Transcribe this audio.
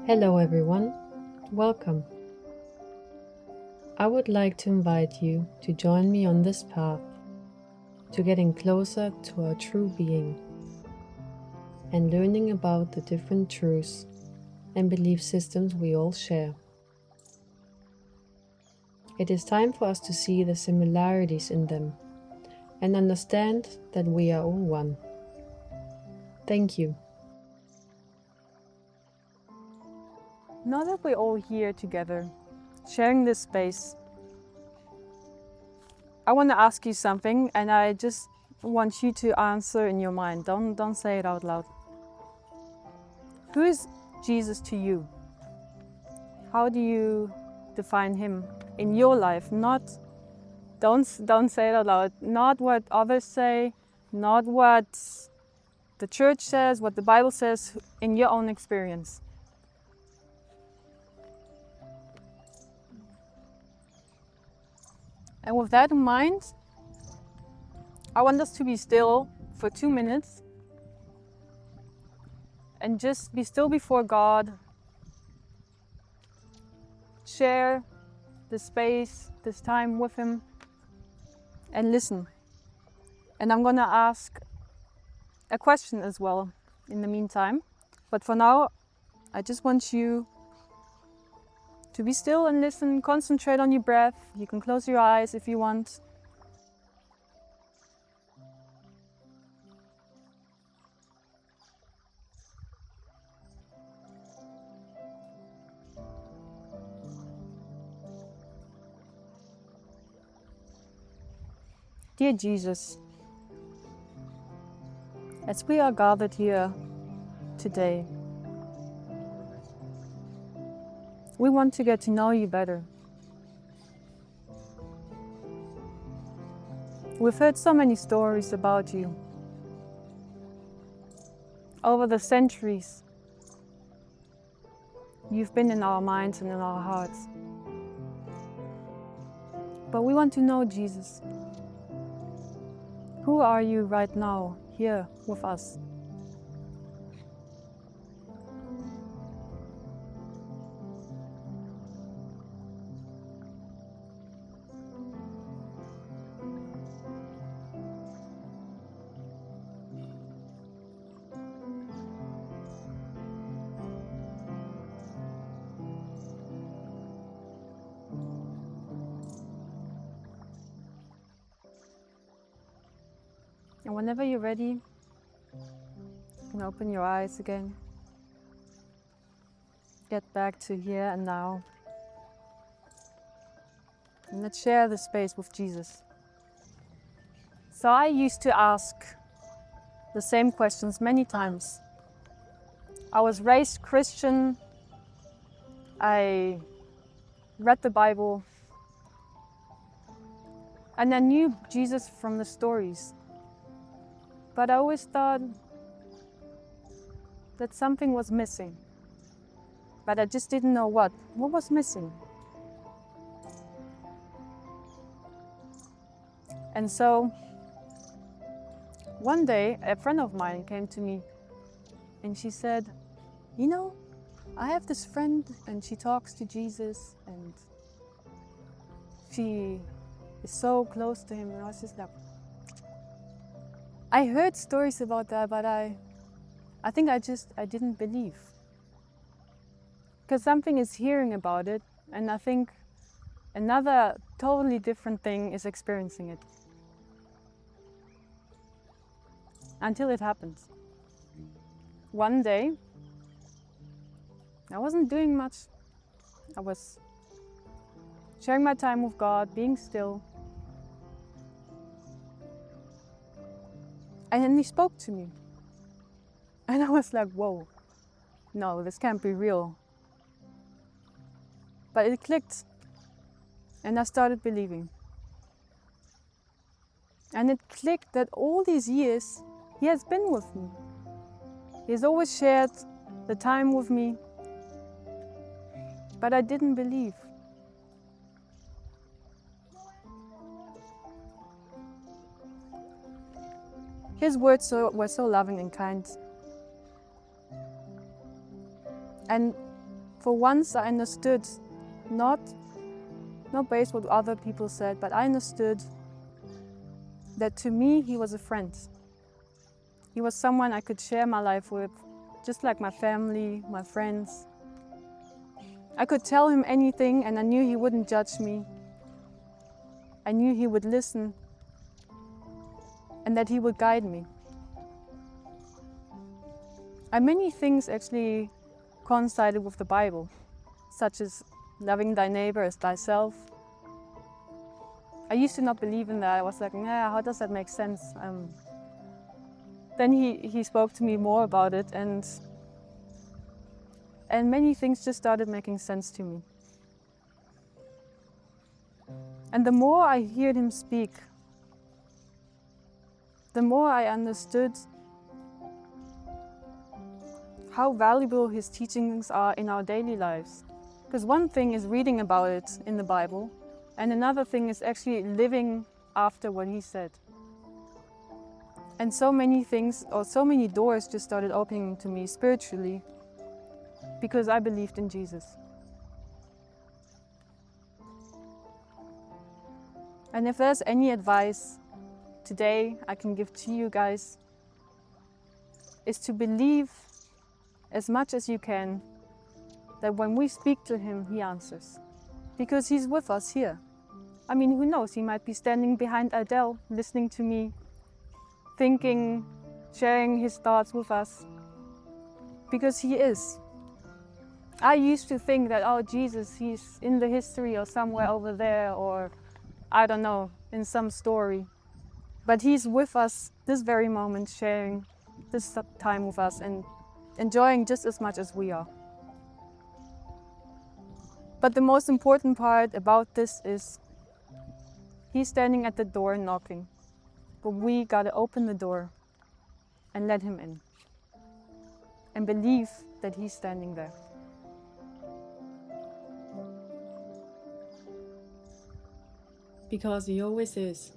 Hello everyone, welcome. I would like to invite you to join me on this path to getting closer to our true being and learning about the different truths and belief systems we all share. It is time for us to see the similarities in them and understand that we are all one. Thank you. Now that we're all here together, sharing this space, I want to ask you something, and I just want you to answer in your mind. Don't say it out loud. Who is Jesus to you? How do you define him in your life? Don't say it out loud. Not what others say, not what the church says, what the Bible says, in your own experience. And with that in mind, I want us to be still for 2 minutes and just be still before God. Share the space, this time with him, and listen. And I'm going to ask a question as well in the meantime. But for now, I just want you to be still and listen, concentrate on your breath. You can close your eyes if you want. Dear Jesus, as we are gathered here today, we want to get to know you better. We've heard so many stories about you over the centuries. You've been in our minds and in our hearts. But we want to know Jesus. Who are you right now, here with us? And whenever you're ready, you can open your eyes again. Get back to here and now. And let's share the space with Jesus. So I used to ask the same questions many times. I was raised Christian. I read the Bible. And I knew Jesus from the stories. But I always thought that something was missing. But I just didn't know what. What was missing? And so one day a friend of mine came to me and she said, you know, I have this friend and she talks to Jesus and she is so close to him. And I was just like, I heard stories about that, but I think I didn't believe. Because something is hearing about it, and I think another totally different thing is experiencing it. Until it happens. One day, I wasn't doing much. I was sharing my time with God, being still. And then he spoke to me. And I was like, whoa, no, this can't be real. But it clicked. And I started believing. And it clicked that all these years, he has been with me. He's always shared the time with me. But I didn't believe. His words were so loving and kind. And for once I understood, not based what other people said, but I understood that to me he was a friend. He was someone I could share my life with, just like my family, my friends. I could tell him anything and I knew he wouldn't judge me. I knew he would listen and that he would guide me. And many things actually coincided with the Bible, such as loving thy neighbor as thyself. I used to not believe in that. I was like, nah, how does that make sense? Then he spoke to me more about it, and many things just started making sense to me. And the more I heard him speak, the more I understood how valuable his teachings are in our daily lives. Because one thing is reading about it in the Bible, and another thing is actually living after what he said. And so many things, or so many doors just started opening to me spiritually because I believed in Jesus. And if there's any advice today I can give to you guys, is to believe as much as you can that when we speak to him, he answers. Because he's with us here. I mean, who knows, he might be standing behind Adele, listening to me, thinking, sharing his thoughts with us. Because he is. I used to think that, oh, Jesus, he's in the history or somewhere over there, or I don't know, in some story. But he's with us this very moment, sharing this time with us and enjoying just as much as we are. But the most important part about this is he's standing at the door knocking. But we gotta open the door and let him in. And believe that he's standing there. Because he always is.